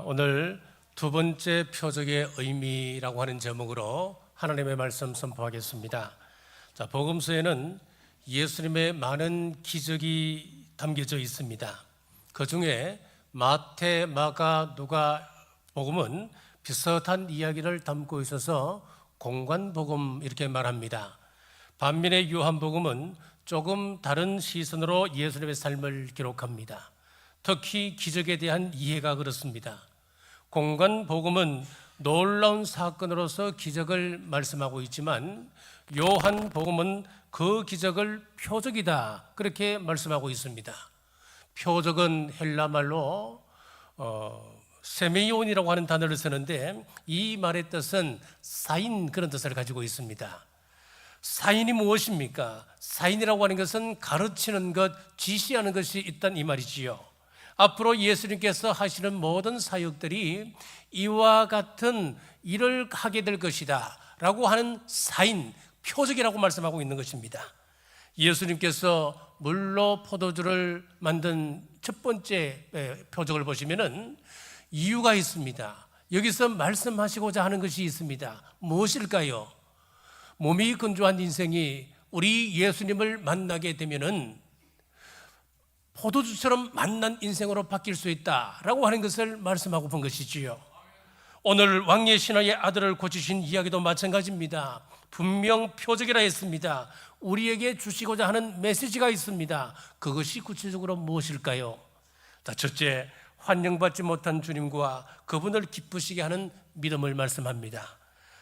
오늘 두 번째 표적의 의미라고 하는 제목으로 하나님의 말씀 선포하겠습니다. 복음서에는 예수님의 많은 기적이 담겨져 있습니다. 그 중에 마태, 마가, 누가 복음은 비슷한 이야기를 담고 있어서 공관복음 이렇게 말합니다. 반면에 요한복음은 조금 다른 시선으로 예수님의 삶을 기록합니다. 특히 기적에 대한 이해가 그렇습니다. 공관복음은 놀라운 사건으로서 기적을 말씀하고 있지만 요한복음은 그 기적을 표적이다 그렇게 말씀하고 있습니다. 표적은 헬라말로 세메이온이라고 하는 단어를 쓰는데 이 말의 뜻은 사인 그런 뜻을 가지고 있습니다. 사인이 무엇입니까? 사인이라고 하는 것은 가르치는 것, 지시하는 것이 있다는 이 말이지요. 앞으로 예수님께서 하시는 모든 사역들이 이와 같은 일을 하게 될 것이다 라고 하는 사인, 표적이라고 말씀하고 있는 것입니다. 예수님께서 물로 포도주를 만든 첫 번째 표적을 보시면은 이유가 있습니다. 여기서 말씀하시고자 하는 것이 있습니다. 무엇일까요? 몸이 건조한 인생이 우리 예수님을 만나게 되면은 포도주처럼 만난 인생으로 바뀔 수 있다라고 하는 것을 말씀하고 본 것이지요. 오늘 왕의 신하의 아들을 고치신 이야기도 마찬가지입니다. 분명 표적이라 했습니다. 우리에게 주시고자 하는 메시지가 있습니다. 그것이 구체적으로 무엇일까요? 첫째, 환영받지 못한 주님과 그분을 기쁘시게 하는 믿음을 말씀합니다.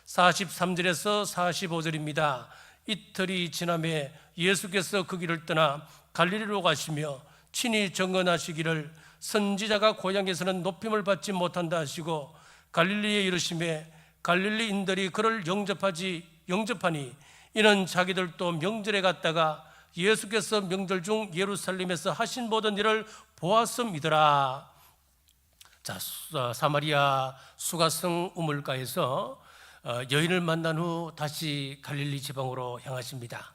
43절에서 45절입니다. 이틀이 지남에 예수께서 그 길을 떠나 갈릴리로 가시며 친히 증언하시기를 선지자가 고향에서는 높임을 받지 못한다 하시고 갈릴리에 이르시매 갈릴리인들이 그를 영접하니 이는 자기들도 명절에 갔다가 예수께서 명절 중 예루살렘에서 하신 모든 일을 보았음이더라. 사마리아 수가성 우물가에서 여인을 만난 후 다시 갈릴리 지방으로 향하십니다.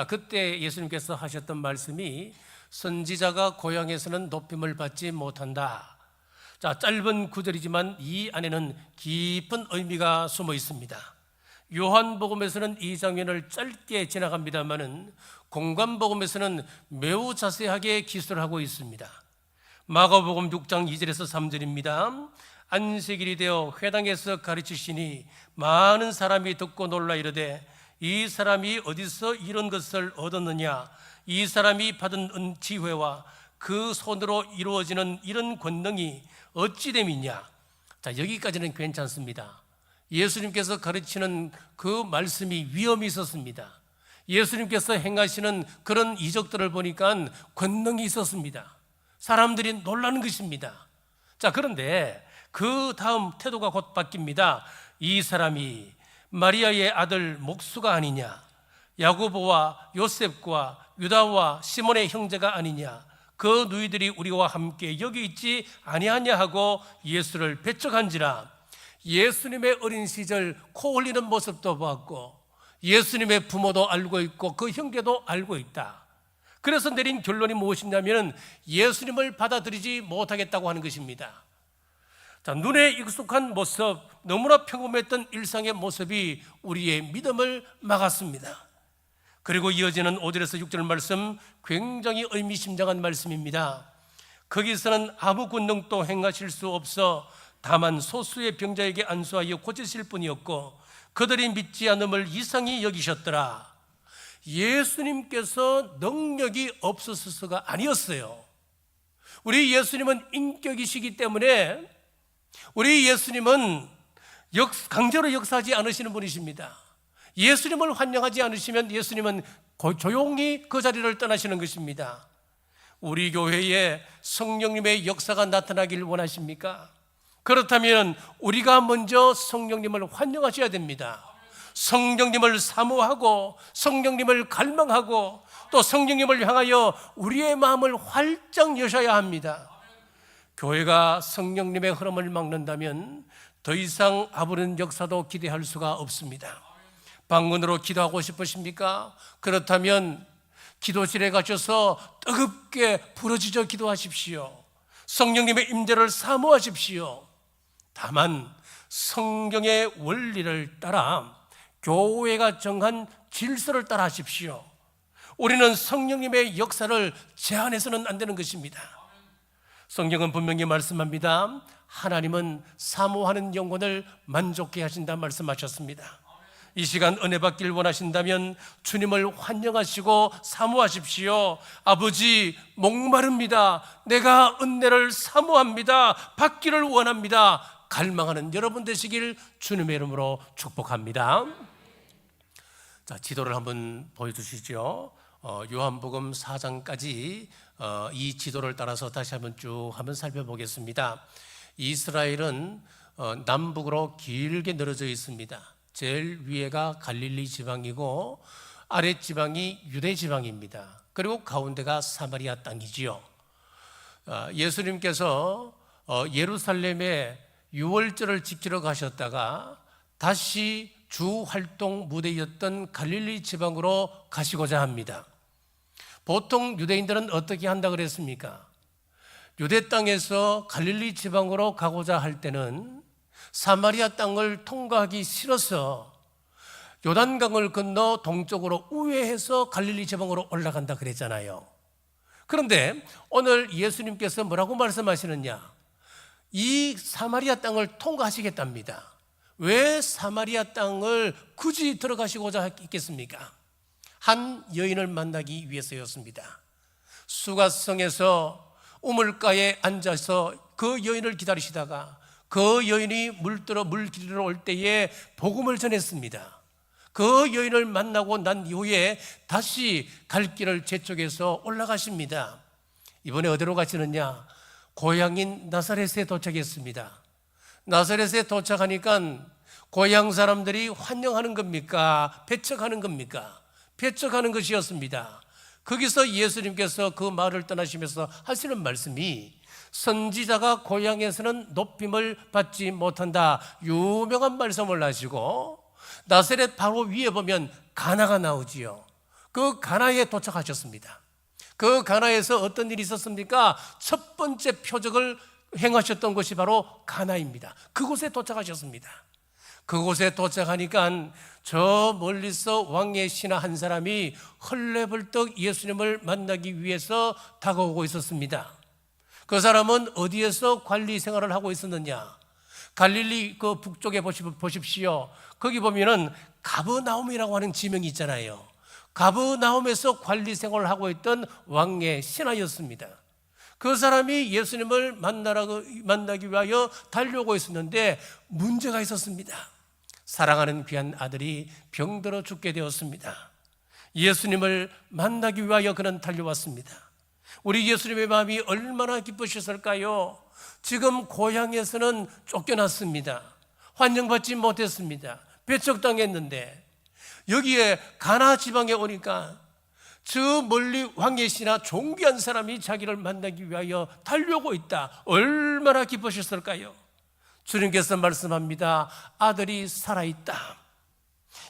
그때 예수님께서 하셨던 말씀이 선지자가 고향에서는 높임을 받지 못한다. 짧은 구절이지만 이 안에는 깊은 의미가 숨어 있습니다. 요한복음에서는 이 장면을 짧게 지나갑니다만은 공관복음에서는 매우 자세하게 기술을 하고 있습니다. 마가복음 6장 2절에서 3절입니다. 안식일이 되어 회당에서 가르치시니 많은 사람이 듣고 놀라 이르되 이 사람이 어디서 이런 것을 얻었느냐? 이 사람이 받은 지혜와 그 손으로 이루어지는 이런 권능이 어찌 됨이냐? 여기까지는 괜찮습니다. 예수님께서 가르치는 그 말씀이 위험이 있었습니다. 예수님께서 행하시는 그런 이적들을 보니까 권능이 있었습니다. 사람들이 놀라는 것입니다. 그런데 그 다음 태도가 곧 바뀝니다. 이 사람이 마리아의 아들 목수가 아니냐? 야고보와 요셉과 유다와 시몬의 형제가 아니냐? 그 누이들이 우리와 함께 여기 있지 아니하냐 하고 예수를 배척한지라. 예수님의 어린 시절 코 흘리는 모습도 보았고 예수님의 부모도 알고 있고 그 형제도 알고 있다. 그래서 내린 결론이 무엇이냐면 예수님을 받아들이지 못하겠다고 하는 것입니다. 눈에 익숙한 모습, 너무나 평범했던 일상의 모습이 우리의 믿음을 막았습니다. 그리고 이어지는 5절에서 6절 말씀 굉장히 의미심장한 말씀입니다. 거기서는 아무 권능도 행하실 수 없어 다만 소수의 병자에게 안수하여 고치실 뿐이었고 그들이 믿지 않음을 이상히 여기셨더라. 예수님께서 능력이 없었어서가 아니었어요. 우리 예수님은 인격이시기 때문에 우리 예수님은 강제로 역사하지 않으시는 분이십니다. 예수님을 환영하지 않으시면 예수님은 조용히 그 자리를 떠나시는 것입니다. 우리 교회에 성령님의 역사가 나타나길 원하십니까? 그렇다면 우리가 먼저 성령님을 환영하셔야 됩니다. 성령님을 사모하고 성령님을 갈망하고 또 성령님을 향하여 우리의 마음을 활짝 여셔야 합니다. 교회가 성령님의 흐름을 막는다면 더 이상 아무런 역사도 기대할 수가 없습니다. 방언으로 기도하고 싶으십니까? 그렇다면 기도실에 가셔서 뜨겁게 부르짖어 기도하십시오. 성령님의 임재를 사모하십시오. 다만 성경의 원리를 따라 교회가 정한 질서를 따라 하십시오. 우리는 성령님의 역사를 제한해서는 안 되는 것입니다. 성경은 분명히 말씀합니다. 하나님은 사모하는 영혼을 만족해 하신다 말씀하셨습니다. 이 시간 은혜 받길 원하신다면 주님을 환영하시고 사모하십시오. 아버지, 목마릅니다. 내가 은혜를 사모합니다. 받기를 원합니다. 갈망하는 여러분 되시길 주님의 이름으로 축복합니다. 자, 지도를 한번 보여주시죠. 요한복음 4장까지 이 지도를 따라서 다시 한번 쭉 한번 살펴보겠습니다. 이스라엘은 남북으로 길게 늘어져 있습니다. 제일 위에가 갈릴리 지방이고 아래 지방이 유대 지방입니다. 그리고 가운데가 사마리아 땅이지요. 예수님께서 예루살렘에 유월절을 지키러 가셨다가 다시 주 활동 무대였던 갈릴리 지방으로 가시고자 합니다. 보통 유대인들은 어떻게 한다 그랬습니까? 유대 땅에서 갈릴리 지방으로 가고자 할 때는 사마리아 땅을 통과하기 싫어서 요단강을 건너 동쪽으로 우회해서 갈릴리 지방으로 올라간다 그랬잖아요. 그런데 오늘 예수님께서 뭐라고 말씀하시느냐? 이 사마리아 땅을 통과하시겠답니다. 왜 사마리아 땅을 굳이 들어가시고자 했겠습니까? 한 여인을 만나기 위해서였습니다. 수가성에서 우물가에 앉아서 그 여인을 기다리시다가 그 여인이 물 길러 올 때에 복음을 전했습니다. 그 여인을 만나고 난 이후에 다시 갈 길을 재촉해서 올라가십니다. 이번에 어디로 가시느냐? 고향인 나사렛에 도착했습니다. 나사렛에 도착하니까 고향 사람들이 환영하는 겁니까? 배척하는 겁니까? 배척하는 것이었습니다. 거기서 예수님께서 그 마을을 떠나시면서 하시는 말씀이 선지자가 고향에서는 높임을 받지 못한다, 유명한 말씀을 하시고 나사렛 바로 위에 보면 가나가 나오지요. 그 가나에 도착하셨습니다. 그 가나에서 어떤 일이 있었습니까? 첫 번째 표적을 행하셨던 것이 바로 가나입니다. 그곳에 도착하셨습니다. 그곳에 도착하니까 저 멀리서 왕의 신하 한 사람이 헐레벌떡 예수님을 만나기 위해서 다가오고 있었습니다. 그 사람은 어디에서 관리 생활을 하고 있었느냐? 갈릴리 그 북쪽에 보십시오. 거기 보면은 가버나움이라고 하는 지명이 있잖아요. 가버나움에서 관리 생활을 하고 있던 왕의 신하였습니다. 그 사람이 예수님을 만나기 위하여 달려오고 있었는데 문제가 있었습니다. 사랑하는 귀한 아들이 병들어 죽게 되었습니다. 예수님을 만나기 위하여 그는 달려왔습니다. 우리 예수님의 마음이 얼마나 기쁘셨을까요? 지금 고향에서는 쫓겨났습니다. 환영받지 못했습니다. 배척당했는데 여기에 가나 지방에 오니까 저 멀리 왕의 신하 존귀한 사람이 자기를 만나기 위하여 달려오고 있다. 얼마나 기쁘셨을까요? 주님께서 말씀합니다. 아들이 살아있다.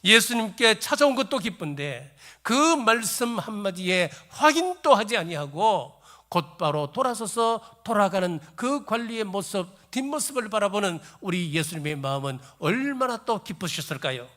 예수님께 찾아온 것도 기쁜데 그 말씀 한마디에 확인도 하지 아니하고 곧바로 돌아서서 돌아가는 그 관리의 모습, 뒷모습을 바라보는 우리 예수님의 마음은 얼마나 또 기쁘셨을까요?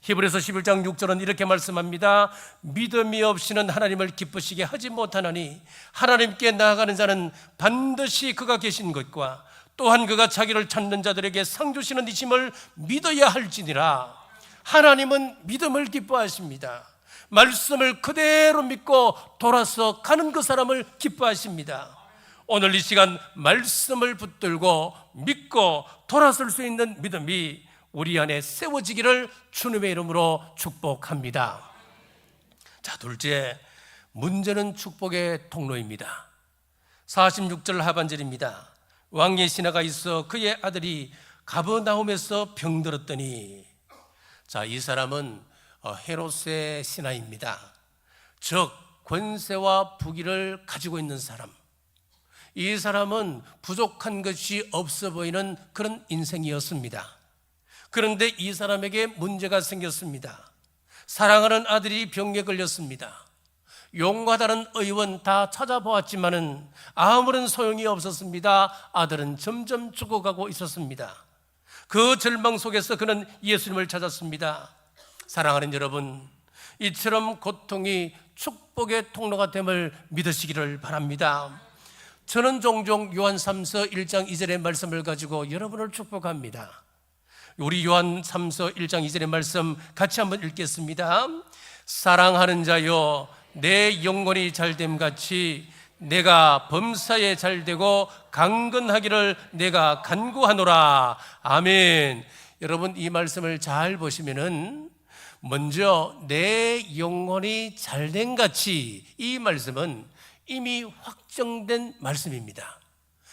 히브리서 11장 6절은 이렇게 말씀합니다. 믿음이 없이는 하나님을 기쁘시게 하지 못하나니 하나님께 나아가는 자는 반드시 그가 계신 것과 또한 그가 자기를 찾는 자들에게 상 주시는 이심을 믿어야 할지니라. 하나님은 믿음을 기뻐하십니다. 말씀을 그대로 믿고 돌아서 가는 그 사람을 기뻐하십니다. 오늘 이 시간 말씀을 붙들고 믿고 돌아설 수 있는 믿음이 우리 안에 세워지기를 주님의 이름으로 축복합니다. 자, 둘째, 문제는 축복의 통로입니다. 46절 하반절입니다. 왕의 신하가 있어 그의 아들이 가버나움에서 병들었더니, 자, 이 사람은 헤롯의 신하입니다. 즉 권세와 부귀를 가지고 있는 사람. 이 사람은 부족한 것이 없어 보이는 그런 인생이었습니다. 그런데 이 사람에게 문제가 생겼습니다. 사랑하는 아들이 병에 걸렸습니다. 용과다른 의원 다 찾아보았지만은 아무런 소용이 없었습니다. 아들은 점점 죽어가고 있었습니다. 그 절망 속에서 그는 예수님을 찾았습니다. 사랑하는 여러분, 이처럼 고통이 축복의 통로가 됨을 믿으시기를 바랍니다. 저는 종종 요한 3서 1장 2절의 말씀을 가지고 여러분을 축복합니다. 우리 요한 3서 1장 2절의 말씀 같이 한번 읽겠습니다. 사랑하는 자여, 내 영혼이 잘됨 같이 내가 범사에 잘되고 강건하기를 내가 간구하노라. 아멘. 여러분, 이 말씀을 잘 보시면은 먼저 내 영혼이 잘된 같이, 이 말씀은 이미 확정된 말씀입니다.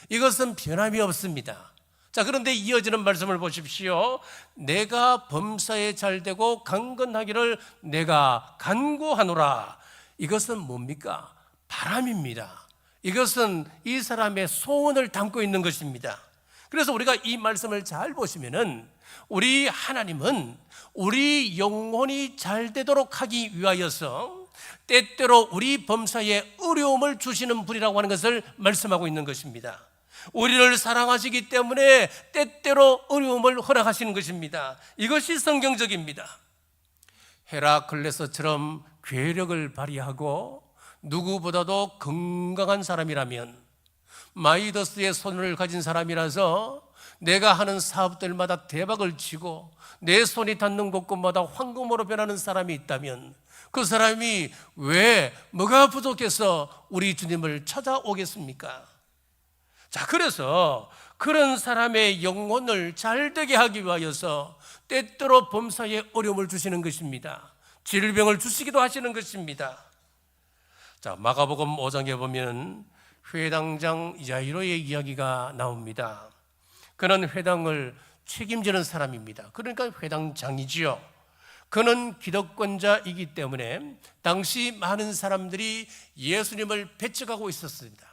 이것은 변함이 없습니다. 자, 그런데 이어지는 말씀을 보십시오. 내가 범사에 잘되고 강건하기를 내가 간구하노라. 이것은 뭡니까? 바람입니다. 이것은 이 사람의 소원을 담고 있는 것입니다. 그래서 우리가 이 말씀을 잘 보시면은 우리 하나님은 우리 영혼이 잘 되도록 하기 위하여서 때때로 우리 범사에 어려움을 주시는 분이라고 하는 것을 말씀하고 있는 것입니다. 우리를 사랑하시기 때문에 때때로 어려움을 허락하시는 것입니다. 이것이 성경적입니다. 헤라클레스처럼 괴력을 발휘하고 누구보다도 건강한 사람이라면, 마이더스의 손을 가진 사람이라서 내가 하는 사업들마다 대박을 치고 내 손이 닿는 곳곳마다 황금으로 변하는 사람이 있다면 그 사람이 왜 뭐가 부족해서 우리 주님을 찾아오겠습니까? 자, 그래서 그런 사람의 영혼을 잘되게 하기 위하여서 때때로 범사에 어려움을 주시는 것입니다. 질병을 주시기도 하시는 것입니다. 자, 마가복음 5장에 보면 회당장 야이로의 이야기가 나옵니다. 그는 회당을 책임지는 사람입니다. 그러니까 회당장이지요. 그는 기득권자이기 때문에 당시 많은 사람들이 예수님을 배척하고 있었습니다.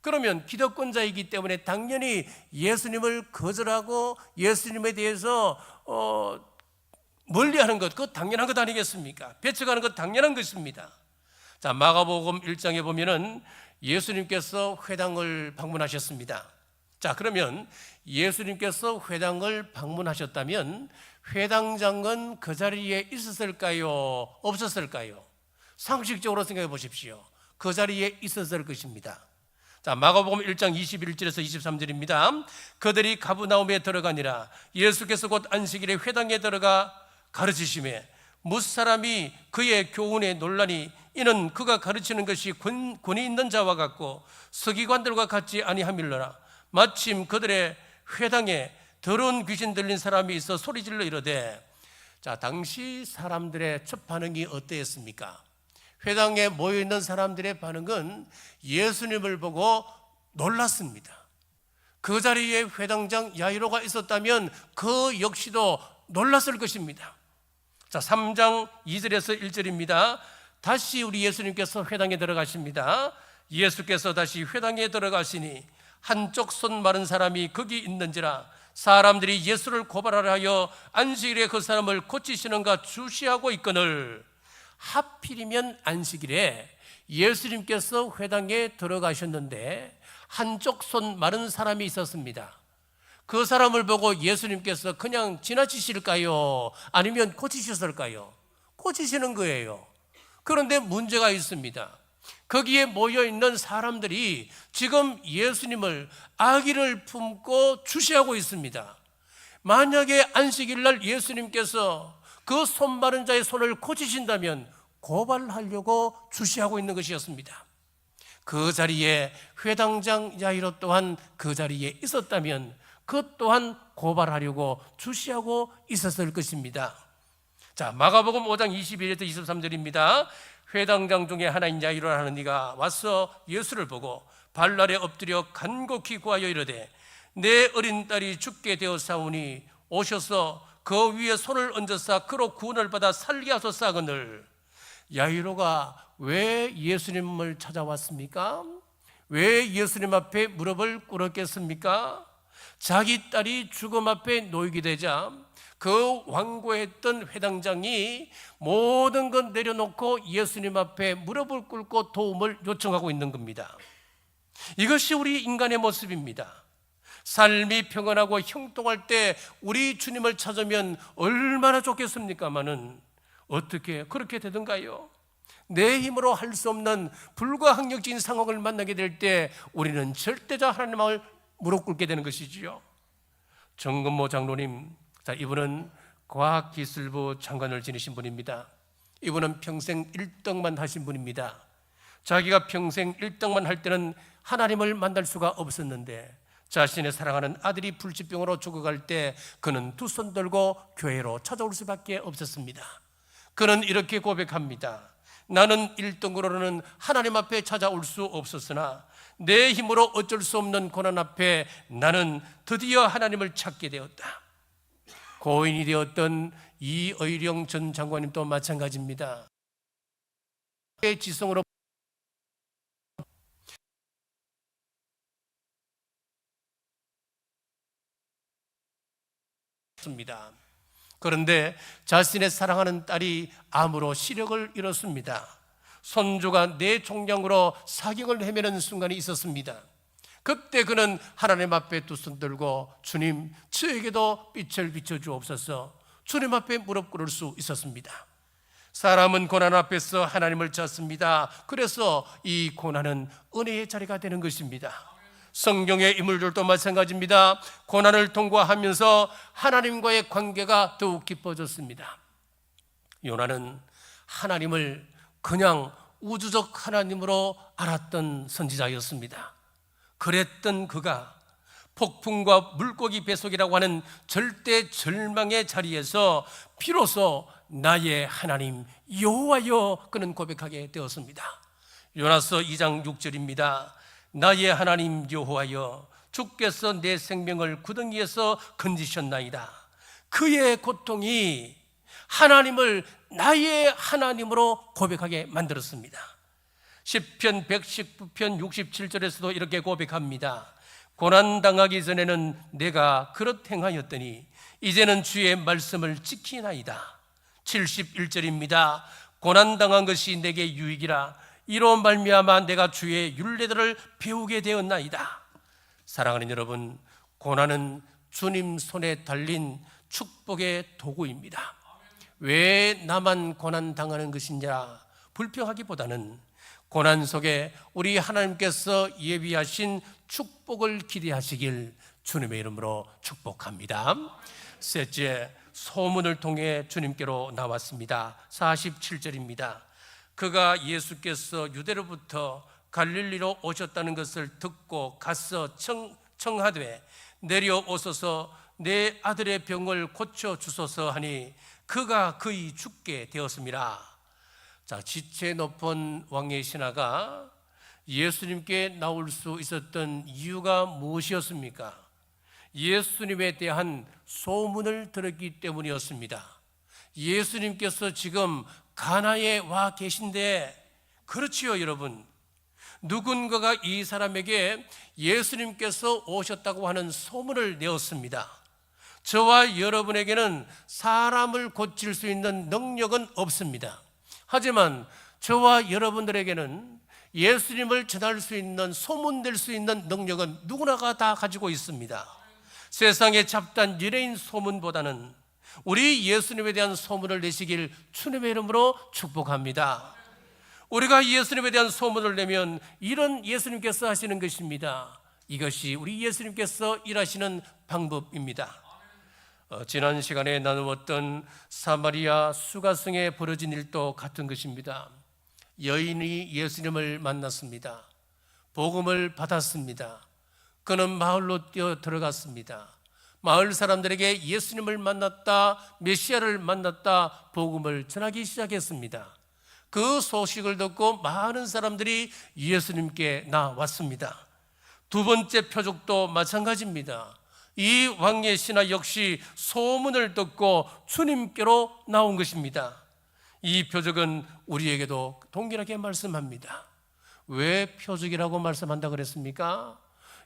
그러면 기득권자이기 때문에 당연히 예수님을 거절하고 예수님에 대해서 멀리하는 것, 그거 당연한 것 아니겠습니까? 배척하는 것 당연한 것입니다. 자, 마가복음 1장에 보면은 예수님께서 회당을 방문하셨습니다. 자, 그러면 예수님께서 회당을 방문하셨다면 회당장은 그 자리에 있었을까요? 없었을까요? 상식적으로 생각해 보십시오. 그 자리에 있었을 것입니다. 자, 마가복음 1장 21절에서 23절입니다. 그들이 가브나움에 들어가니라. 예수께서 곧 안식일에 회당에 들어가 가르치시매 무사람이 그의 교훈에 논란이, 이는 그가 가르치는 것이 권위 있는 자와 같고 서기관들과 같지 아니함일러라. 마침 그들의 회당에 더러운 귀신 들린 사람이 있어 소리질러 이르되. 자, 당시 사람들의 첫 반응이 어떠했습니까? 회당에 모여있는 사람들의 반응은 예수님을 보고 놀랐습니다. 그 자리에 회당장 야이로가 있었다면 그 역시도 놀랐을 것입니다. 자, 3장 2절에서 1절입니다. 다시 우리 예수님께서 회당에 들어가십니다. 예수께서 다시 회당에 들어가시니 한쪽 손 마른 사람이 거기 있는지라. 사람들이 예수를 고발하려 하여 안식일에 그 사람을 고치시는가 주시하고 있거늘. 하필이면 안식일에 예수님께서 회당에 들어가셨는데 한쪽 손 마른 사람이 있었습니다. 그 사람을 보고 예수님께서 그냥 지나치실까요? 아니면 고치셨을까요? 고치시는 거예요. 그런데 문제가 있습니다. 거기에 모여있는 사람들이 지금 예수님을 아기를 품고 주시하고 있습니다. 만약에 안식일 날 예수님께서 그 손 마른 자의 손을 고치신다면 고발하려고 주시하고 있는 것이었습니다. 그 자리에 회당장 야이로 또한 그 자리에 있었다면 그 또한 고발하려고 주시하고 있었을 것입니다. 자, 마가복음 5장 22절에서 23절입니다. 회당장 중에 하나인 야이로라는 이가 와서 예수를 보고 발 아래 엎드려 간곡히 구하여 이르되 내 어린 딸이 죽게 되었사오니 오셔서 그 위에 손을 얹어서 그로 구원을 받아 살게 하소서하거늘. 야이로가 왜 예수님을 찾아왔습니까? 왜 예수님 앞에 무릎을 꿇었겠습니까? 자기 딸이 죽음 앞에 놓이게 되자 그 완고했던 회당장이 모든 것 내려놓고 예수님 앞에 무릎을 꿇고 도움을 요청하고 있는 겁니다. 이것이 우리 인간의 모습입니다. 삶이 평안하고 형통할 때 우리 주님을 찾으면 얼마나 좋겠습니까마는 어떻게 그렇게 되던가요? 내 힘으로 할 수 없는 불가항력적인 상황을 만나게 될 때 우리는 절대자 하나님을 무릎 꿇게 되는 것이지요. 정근모 장로님, 이분은 과학기술부 장관을 지내신 분입니다. 이분은 평생 1등만 하신 분입니다. 자기가 평생 1등만 할 때는 하나님을 만날 수가 없었는데 자신의 사랑하는 아들이 불치병으로 죽어갈 때 그는 두 손 들고 교회로 찾아올 수밖에 없었습니다. 그는 이렇게 고백합니다. 나는 1등으로는 하나님 앞에 찾아올 수 없었으나 내 힘으로 어쩔 수 없는 고난 앞에 나는 드디어 하나님을 찾게 되었다. 고인이 되었던 이의령 전 장관님도 마찬가지입니다. 지성으로 습니다. 그런데 자신의 사랑하는 딸이 암으로 시력을 잃었습니다. 손주가 내 종량으로 사경을 헤매는 순간이 있었습니다. 그때 그는 하나님 앞에 두 손 들고 주님, 저에게도 빛을 비춰주옵소서, 주님 앞에 무릎 꿇을 수 있었습니다. 사람은 고난 앞에서 하나님을 찾습니다. 그래서 이 고난은 은혜의 자리가 되는 것입니다. 성경의 인물들도 마찬가지입니다. 고난을 통과하면서 하나님과의 관계가 더욱 깊어졌습니다. 요나는 하나님을 그냥 우주적 하나님으로 알았던 선지자였습니다. 그랬던 그가 폭풍과 물고기 뱃속이라고 하는 절대 절망의 자리에서 비로소 나의 하나님 여호와여 그는 고백하게 되었습니다. 요나서 2장 6절입니다. 나의 하나님 여호와여, 주께서 내 생명을 구덩이에서 건지셨나이다. 그의 고통이 하나님을 나의 하나님으로 고백하게 만들었습니다. 시편 119편 67절에서도 이렇게 고백합니다. 고난당하기 전에는 내가 그릇 행하였더니 이제는 주의 말씀을 지키나이다. 71절입니다. 고난당한 것이 내게 유익이라, 이로 말미암아 내가 주의 율례들을 배우게 되었나이다. 사랑하는 여러분, 고난은 주님 손에 달린 축복의 도구입니다. 왜 나만 고난당하는 것이냐 불평하기보다는 고난 속에 우리 하나님께서 예비하신 축복을 기대하시길 주님의 이름으로 축복합니다. 셋째, 소문을 통해 주님께로 나왔습니다. 47절입니다. 그가 예수께서 유대로부터 갈릴리로 오셨다는 것을 듣고 가서 청하되 내려오소서 내 아들의 병을 고쳐주소서 하니 그가 그의 죽게 되었습니다. 자, 지체 높은 왕의 신하가 예수님께 나올 수 있었던 이유가 무엇이었습니까? 예수님에 대한 소문을 들었기 때문이었습니다. 예수님께서 지금 가나에 와 계신데, 그렇지요 여러분, 누군가가 이 사람에게 예수님께서 오셨다고 하는 소문을 내었습니다. 저와 여러분에게는 사람을 고칠 수 있는 능력은 없습니다. 하지만 저와 여러분들에게는 예수님을 전할 수 있는, 소문낼 수 있는 능력은 누구나가 다 가지고 있습니다. 세상의 잡다한 연예인 소문보다는 우리 예수님에 대한 소문을 내시길 주님의 이름으로 축복합니다. 우리가 예수님에 대한 소문을 내면 이런 예수님께서 하시는 것입니다. 이것이 우리 예수님께서 일하시는 방법입니다. 지난 시간에 나누었던 사마리아 수가성에 벌어진 일도 같은 것입니다. 여인이 예수님을 만났습니다. 복음을 받았습니다. 그는 마을로 뛰어 들어갔습니다. 마을 사람들에게 예수님을 만났다, 메시아를 만났다, 복음을 전하기 시작했습니다. 그 소식을 듣고 많은 사람들이 예수님께 나왔습니다. 두 번째 표적도 마찬가지입니다. 이 왕의 신하 역시 소문을 듣고 주님께로 나온 것입니다. 이 표적은 우리에게도 동일하게 말씀합니다. 왜 표적이라고 말씀한다 그랬습니까?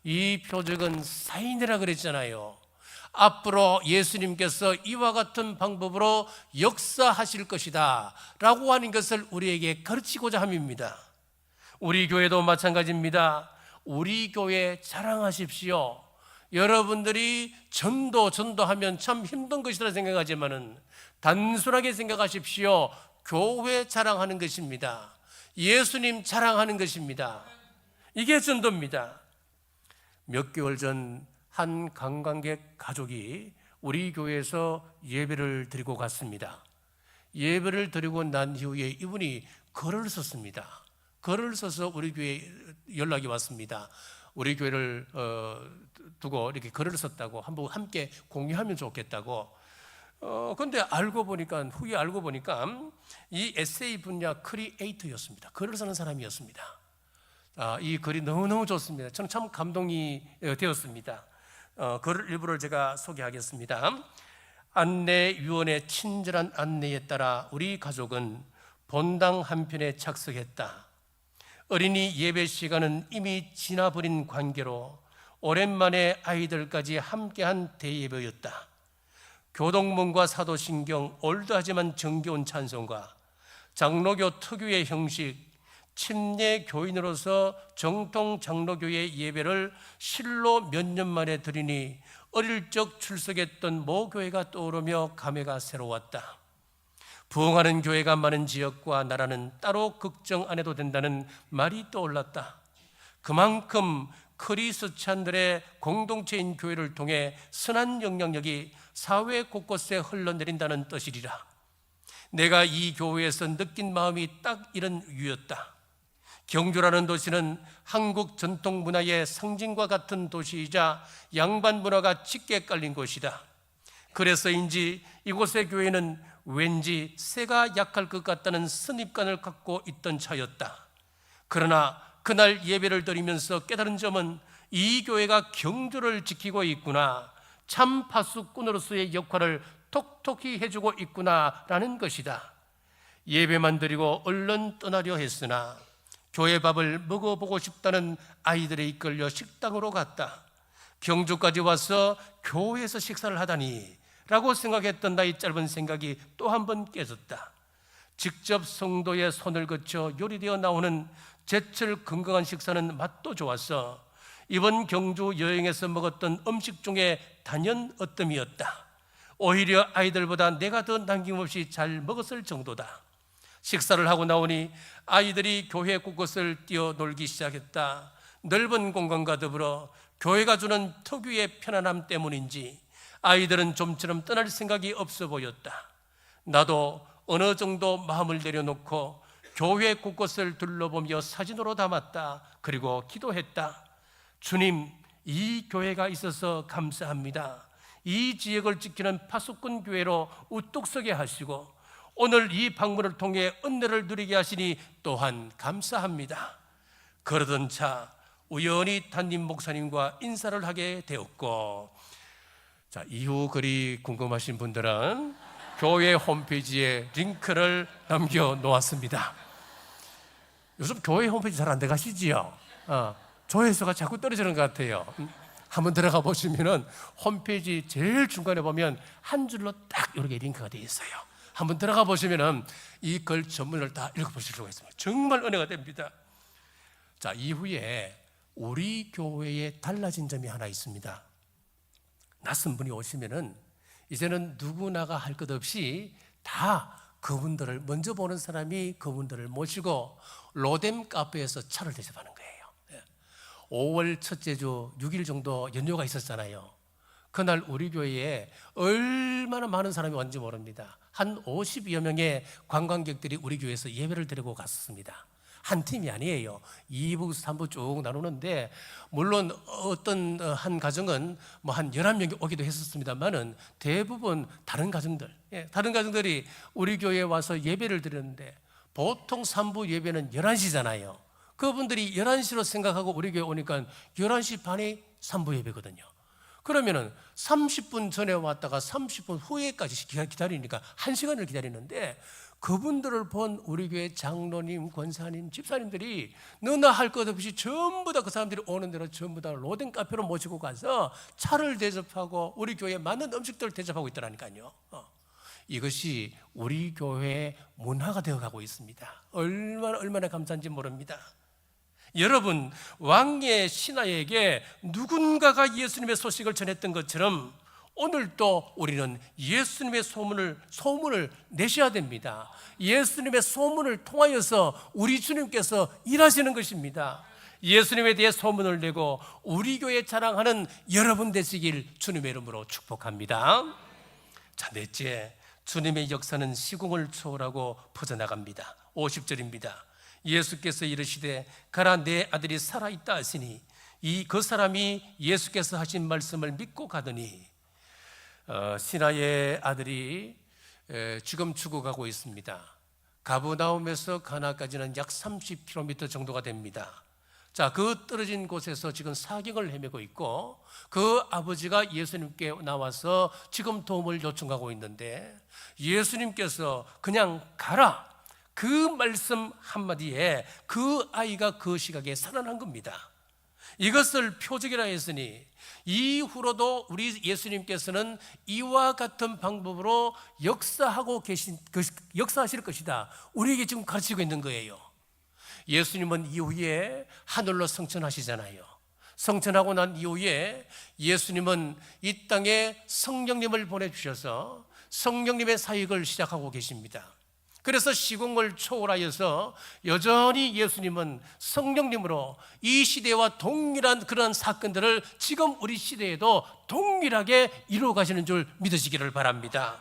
이 표적은 사인이라 그랬잖아요. 앞으로 예수님께서 이와 같은 방법으로 역사하실 것이다 라고 하는 것을 우리에게 가르치고자 함입니다. 우리 교회도 마찬가지입니다. 우리 교회 자랑하십시오. 여러분들이 전도하면 참 힘든 것이라 생각하지만은 단순하게 생각하십시오. 교회 자랑하는 것입니다. 예수님 자랑하는 것입니다. 이게 전도입니다. 몇 개월 전 한 관광객 가족이 우리 교회에서 예배를 드리고 갔습니다. 예배를 드리고 난 이후에 이분이 글을 썼습니다. 글을 써서 우리 교회에 연락이 왔습니다. 우리 교회를 두고 이렇게 글을 썼다고 한번 함께 공유하면 좋겠다고. 근데 후에 알고 보니까 이 에세이 분야 크리에이터였습니다. 글을 쓰는 사람이었습니다. 이 글이 너무너무 좋습니다. 저는 참 감동이 되었습니다. 글 일부를 제가 소개하겠습니다. 안내위원의 친절한 안내에 따라 우리 가족은 본당 한편에 착석했다. 어린이 예배 시간은 이미 지나버린 관계로 오랜만에 아이들까지 함께한 대예배였다. 교동문과 사도신경, 올드하지만 정겨운 찬송가, 장로교 특유의 형식, 침례 교인으로서 정통 장로교의 예배를 실로 몇 년 만에 드리니 어릴 적 출석했던 모 교회가 떠오르며 감회가 새로웠다. 부흥하는 교회가 많은 지역과 나라는 따로 걱정 안 해도 된다는 말이 떠올랐다. 그만큼 크리스찬들의 공동체인 교회를 통해 선한 영향력이 사회 곳곳에 흘러내린다는 뜻이리라. 내가 이 교회에서 느낀 마음이 딱 이런 유였다. 경주라는 도시는 한국 전통 문화의 상징과 같은 도시이자 양반 문화가 짙게 깔린 곳이다. 그래서인지 이곳의 교회는 왠지 새가 약할 것 같다는 선입관을 갖고 있던 차였다. 그러나 그날 예배를 드리면서 깨달은 점은 이 교회가 경주를 지키고 있구나, 참 파수꾼으로서의 역할을 톡톡히 해주고 있구나라는 것이다. 예배만 드리고 얼른 떠나려 했으나 교회 밥을 먹어보고 싶다는 아이들에 이끌려 식당으로 갔다. 경주까지 와서 교회에서 식사를 하다니 라고 생각했던 나의 짧은 생각이 또 한 번 깨졌다. 직접 성도의 손을 거쳐 요리되어 나오는 제철 건강한 식사는 맛도 좋았어. 이번 경주 여행에서 먹었던 음식 중에 단연 어뜸이었다. 오히려 아이들보다 내가 더 남김없이 잘 먹었을 정도다. 식사를 하고 나오니 아이들이 교회 곳곳을 뛰어놀기 시작했다. 넓은 공간과 더불어 교회가 주는 특유의 편안함 때문인지 아이들은 좀처럼 떠날 생각이 없어 보였다. 나도 어느 정도 마음을 내려놓고 교회 곳곳을 둘러보며 사진으로 담았다. 그리고 기도했다. 주님, 이 교회가 있어서 감사합니다. 이 지역을 지키는 파수꾼 교회로 우뚝 서게 하시고 오늘 이 방문을 통해 은혜를 누리게 하시니 또한 감사합니다. 그러던 차 우연히 담임 목사님과 인사를 하게 되었고, 이후 글이 궁금하신 분들은 교회 홈페이지에 링크를 남겨 놓았습니다. 요즘 교회 홈페이지 잘 안 들어가시지요? 조회수가 자꾸 떨어지는 것 같아요. 한번 들어가 보시면은 홈페이지 제일 중간에 보면 한 줄로 딱 이렇게 링크가 되어 있어요. 한번 들어가 보시면은 이 글 전문을 다 읽어보실 수가 있습니다. 정말 은혜가 됩니다. 이후에 우리 교회에 달라진 점이 하나 있습니다. 낯선 분이 오시면은 이제는 누구나가 할 것 없이 다 그분들을 먼저 보는 사람이 그분들을 모시고 로뎀 카페에서 차를 대접하는 거예요. 5월 첫째 주 6일 정도 연휴가 있었잖아요. 그날 우리 교회에 얼마나 많은 사람이 왔는지 모릅니다. 한 50여 명의 관광객들이 우리 교회에서 예배를 드리고 갔습니다. 한 팀이 아니에요. 2부, 3부 쭉 나누는데, 물론 어떤 한 가정은 한 11명이 오기도 했었습니다만은 대부분 다른 가정들이 우리 교회에 와서 예배를 드렸는데, 보통 3부 예배는 11시잖아요. 그분들이 11시로 생각하고 우리 교회 오니까 11시 반에 3부 예배거든요. 그러면은 30분 전에 왔다가 30분 후에까지 기다리니까 1시간을 기다리는데, 그분들을 본 우리 교회 장로님, 권사님, 집사님들이 너나 할 것 없이 전부 다 그 사람들이 오는 대로 전부 다 로댕 카페로 모시고 가서 차를 대접하고 우리 교회에 맞는 음식들을 대접하고 있더라니까요. 이것이 우리 교회의 문화가 되어가고 있습니다. 얼마나 감사한지 모릅니다. 여러분, 왕의 신하에게 누군가가 예수님의 소식을 전했던 것처럼 오늘 또 우리는 예수님의 소문을 내셔야 됩니다. 예수님의 소문을 통하여서 우리 주님께서 일하시는 것입니다. 예수님에 대해 소문을 내고 우리 교회 자랑하는 여러분 되시길 주님의 이름으로 축복합니다. 자, 넷째, 주님의 역사는 시공을 초월하고 퍼져나갑니다. 50절입니다. 예수께서 이르시되 가라, 내 아들이 살아있다 하시니 그 사람이 예수께서 하신 말씀을 믿고 가더니, 신하의 아들이 지금 죽어가고 있습니다. 가브나움에서 가나까지는 약 30km 정도가 됩니다. 자, 그 떨어진 곳에서 지금 사경을 헤매고 있고, 그 아버지가 예수님께 나와서 지금 도움을 요청하고 있는데, 예수님께서 그냥 가라, 그 말씀 한마디에 그 아이가 그 시각에 살아난 겁니다. 이것을 표적이라 했으니 이후로도 우리 예수님께서는 이와 같은 방법으로 역사하실 것이다, 우리에게 지금 가르치고 있는 거예요. 예수님은 이후에 하늘로 승천하시잖아요. 승천하고 난 이후에 예수님은 이 땅에 성령님을 보내주셔서 성령님의 사역을 시작하고 계십니다. 그래서 시공을 초월하여서 여전히 예수님은 성령님으로 이 시대와 동일한 그런 사건들을 지금 우리 시대에도 동일하게 이루어 가시는 줄 믿으시기를 바랍니다.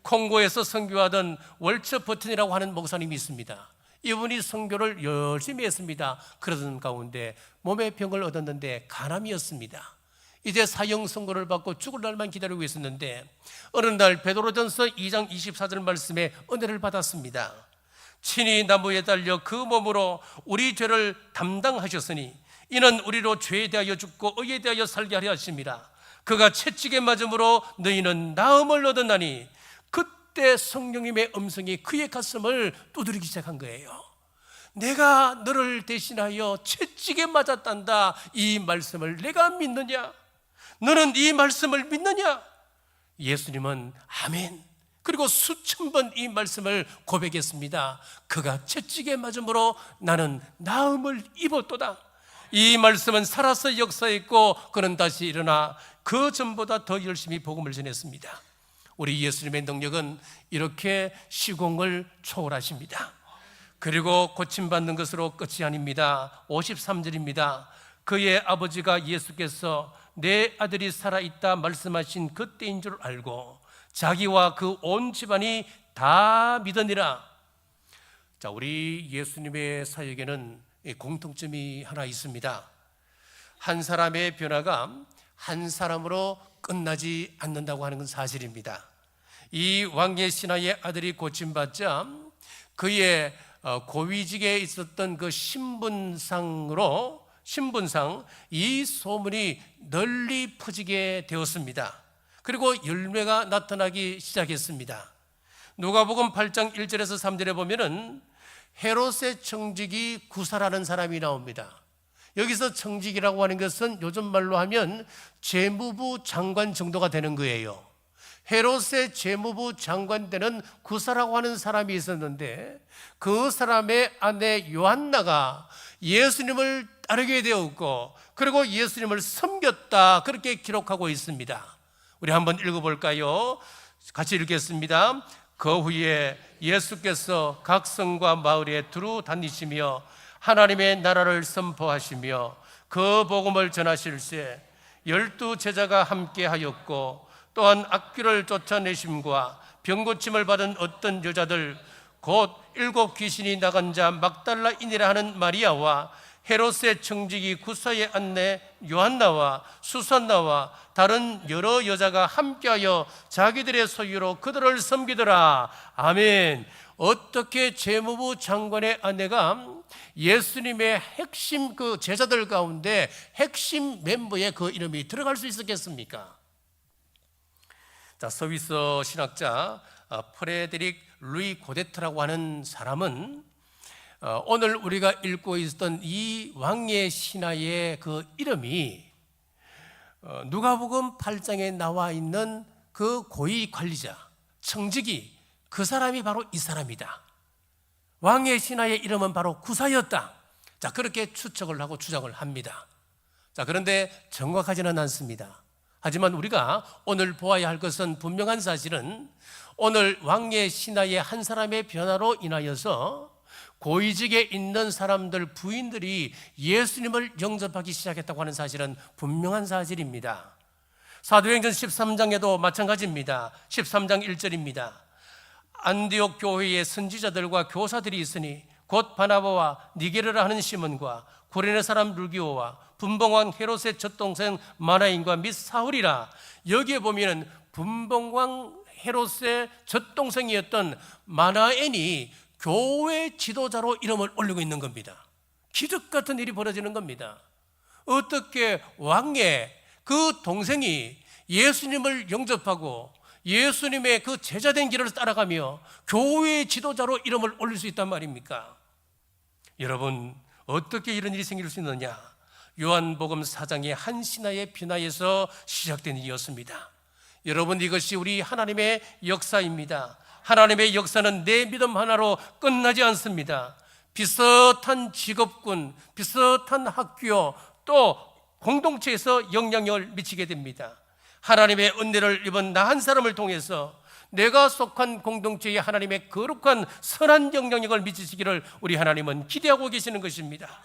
콩고에서 선교하던 월처 버튼이라고 하는 목사님이 있습니다. 이분이 선교를 열심히 했습니다. 그러던 가운데 몸의 병을 얻었는데 간암이었습니다. 이제 사형 선고를 받고 죽을 날만 기다리고 있었는데, 어느 날 베드로전서 2장 24절 말씀에 은혜를 받았습니다. 친히 나무에 달려 그 몸으로 우리 죄를 담당하셨으니 이는 우리로 죄에 대하여 죽고 의에 대하여 살게 하려 하심이라. 그가 채찍에 맞음으로 너희는 나음을 얻었나니, 그때 성령님의 음성이 그의 가슴을 두드리기 시작한 거예요. 내가 너를 대신하여 채찍에 맞았단다, 이 말씀을 내가 믿느냐? 너는 이 말씀을 믿느냐? 예수님은 아멘, 그리고 수천 번 이 말씀을 고백했습니다. 그가 채찍에 맞음으로 나는 나음을 입었도다. 이 말씀은 살아서 역사했고 그는 다시 일어나 그 전보다 더 열심히 복음을 전했습니다. 우리 예수님의 능력은 이렇게 시공을 초월하십니다. 그리고 고침받는 것으로 끝이 아닙니다. 53절입니다. 그의 아버지가 예수께서 내 아들이 살아있다 말씀하신 그때인 줄 알고 자기와 그 온 집안이 다 믿으니라. 자, 우리 예수님의 사역에는 공통점이 하나 있습니다. 한 사람의 변화가 한 사람으로 끝나지 않는다고 하는 건 사실입니다. 이 왕의 신하의 아들이 고침받자 그의 고위직에 있었던 그 신분상 이 소문이 널리 퍼지게 되었습니다. 그리고 열매가 나타나기 시작했습니다. 누가복음 8장 1절에서 3절에 보면은 헤롯의 청직이 구사라는 사람이 나옵니다. 여기서 청직이라고 하는 것은 요즘 말로 하면 재무부 장관 정도가 되는 거예요. 헤롯의 재무부 장관 되는 구사라고 하는 사람이 있었는데, 그 사람의 아내 요한나가 예수님을 따르게 되었고, 그리고 예수님을 섬겼다, 그렇게 기록하고 있습니다. 우리 한번 읽어볼까요? 같이 읽겠습니다. 그 후에 예수께서 각 성과 마을에 두루 다니시며 하나님의 나라를 선포하시며 그 복음을 전하실세 12 제자가 함께 하였고, 또한 악귀를 쫓아내심과 병고침을 받은 어떤 여자들, 곧 7 귀신이 나간 자 막달라인이라 하는 마리아와 헤롯의 청지기 구사의 아내 요한나와 수산나와 다른 여러 여자가 함께하여 자기들의 소유로 그들을 섬기더라. 아멘. 어떻게 재무부 장관의 아내가 예수님의 핵심 그 제자들 가운데 핵심 멤버에 그 이름이 들어갈 수 있었겠습니까? 자, 스위스 신학자 프레데릭 루이 고데트라고 하는 사람은 오늘 우리가 읽고 있었던 이 왕의 신하의 그 이름이 누가복음 8장에 나와 있는 그 고위 관리자 청지기, 그 사람이 바로 이 사람이다. 왕의 신하의 이름은 바로 구사였다. 자, 그렇게 추측을 하고 주장을 합니다. 자, 그런데 정확하지는 않습니다. 하지만 우리가 오늘 보아야 할 것은 분명한 사실은 오늘 왕의 신하의 한 사람의 변화로 인하여서 고위직에 있는 사람들 부인들이 예수님을 영접하기 시작했다고 하는 사실은 분명한 사실입니다. 사도행전 13장에도 마찬가지입니다. 13장 1절입니다. 안디옥 교회에 선지자들과 교사들이 있으니 곧 바나바와 니게르라 하는 시몬과 구레네 사람 르기오와 분봉왕 헤롯의 젖동생 마나인과 및 사울이라. 여기에 보면 분봉왕 헤롯의 젖동생이었던 마나엔이 교회 지도자로 이름을 올리고 있는 겁니다. 기적 같은 일이 벌어지는 겁니다. 어떻게 왕의 그 동생이 예수님을 영접하고 예수님의 그 제자된 길을 따라가며 교회의 지도자로 이름을 올릴 수 있단 말입니까? 여러분, 어떻게 이런 일이 생길 수 있느냐? 요한복음 4장의 한 신하의 변화에서 시작된 일이었습니다. 여러분, 이것이 우리 하나님의 역사입니다. 하나님의 역사는 내 믿음 하나로 끝나지 않습니다. 비슷한 직업군, 비슷한 학교, 또 공동체에서 영향력을 미치게 됩니다. 하나님의 은혜를 입은 나 한 사람을 통해서 내가 속한 공동체에 하나님의 거룩한 선한 영향력을 미치시기를 우리 하나님은 기대하고 계시는 것입니다.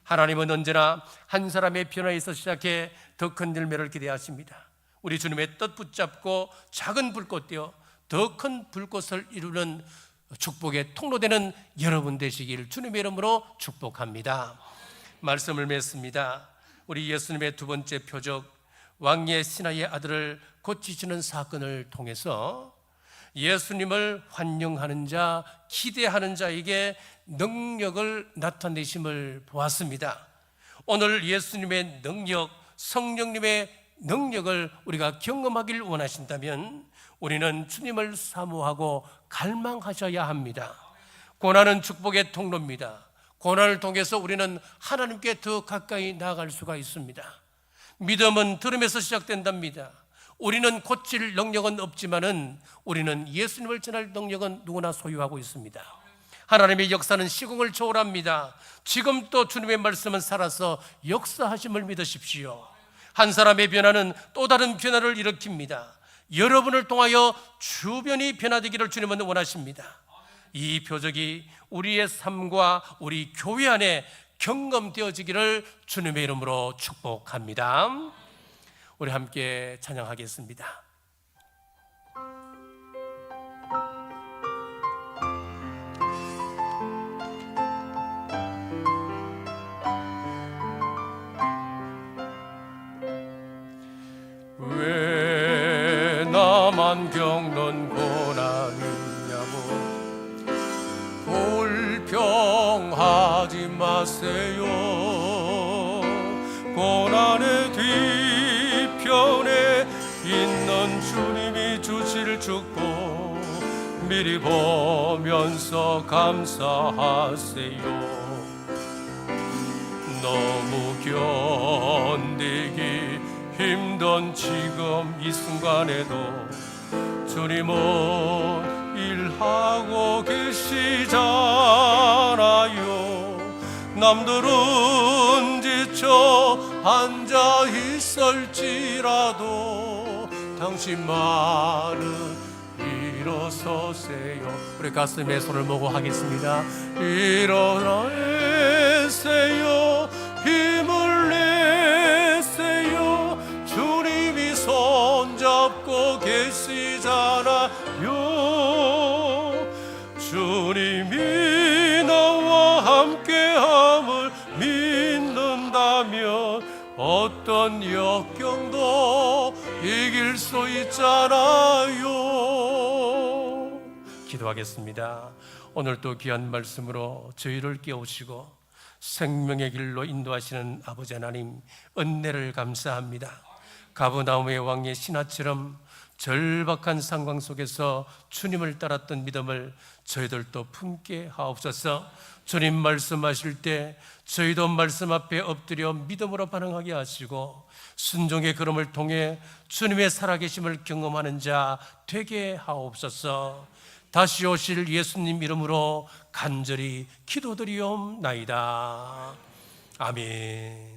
하나님은 언제나 한 사람의 변화에서 시작해 더 큰 열매를 기대하십니다. 우리 주님의 뜻 붙잡고 작은 불꽃 되어 더 큰 불꽃을 이루는 축복의 통로되는 여러분 되시길 주님의 이름으로 축복합니다. 말씀을 맺습니다. 우리 예수님의 두 번째 표적, 왕의 신하의 아들을 고치시는 사건을 통해서 예수님을 환영하는 자, 기대하는 자에게 능력을 나타내심을 보았습니다. 오늘 예수님의 능력, 성령님의 능력을 우리가 경험하길 원하신다면 우리는 주님을 사모하고 갈망하셔야 합니다. 고난은 축복의 통로입니다. 고난을 통해서 우리는 하나님께 더 가까이 나아갈 수가 있습니다. 믿음은 들음에서 시작된답니다. 우리는 고칠 능력은 없지만은 우리는 예수님을 전할 능력은 누구나 소유하고 있습니다. 하나님의 역사는 시공을 초월합니다. 지금 또 주님의 말씀은 살아서 역사하심을 믿으십시오. 한 사람의 변화는 또 다른 변화를 일으킵니다. 여러분을 통하여 주변이 변화되기를 주님은 원하십니다. 이 표적이 우리의 삶과 우리 교회 안에 경험되어지기를 주님의 이름으로 축복합니다. 우리 함께 찬양하겠습니다. 왜 나만 겪는 고난이냐고 불평하지 마세요. 고난의 뒤편에 있는 주님이 주실 축복 미리 보면서 감사하세요. 너무 견디기 힘든 지금 이 순간에도 주님은 일하고 계시잖아요. 남들은 지쳐 앉아 있을지라도 당신만은 일어서세요. 우리 가슴에 손을 모고 하겠습니다. 일어나세요. 힘을 내세요. 주님이 손잡고 계시잖아요. 주님이 나와 함께함을 믿는다면 어떤 역경도 이길 수 있잖아요. 기도하겠습니다. 오늘도 귀한 말씀으로 저희를 깨우시고 생명의 길로 인도하시는 아버지 하나님, 은혜를 감사합니다. 가버나움의 왕의 신하처럼 절박한 상황 속에서 주님을 따랐던 믿음을 저희들도 품게 하옵소서. 주님 말씀하실 때 저희도 말씀 앞에 엎드려 믿음으로 반응하게 하시고 순종의 걸음을 통해 주님의 살아계심을 경험하는 자 되게 하옵소서. 다시 오실 예수님 이름으로 간절히 기도드리옵나이다. 아멘.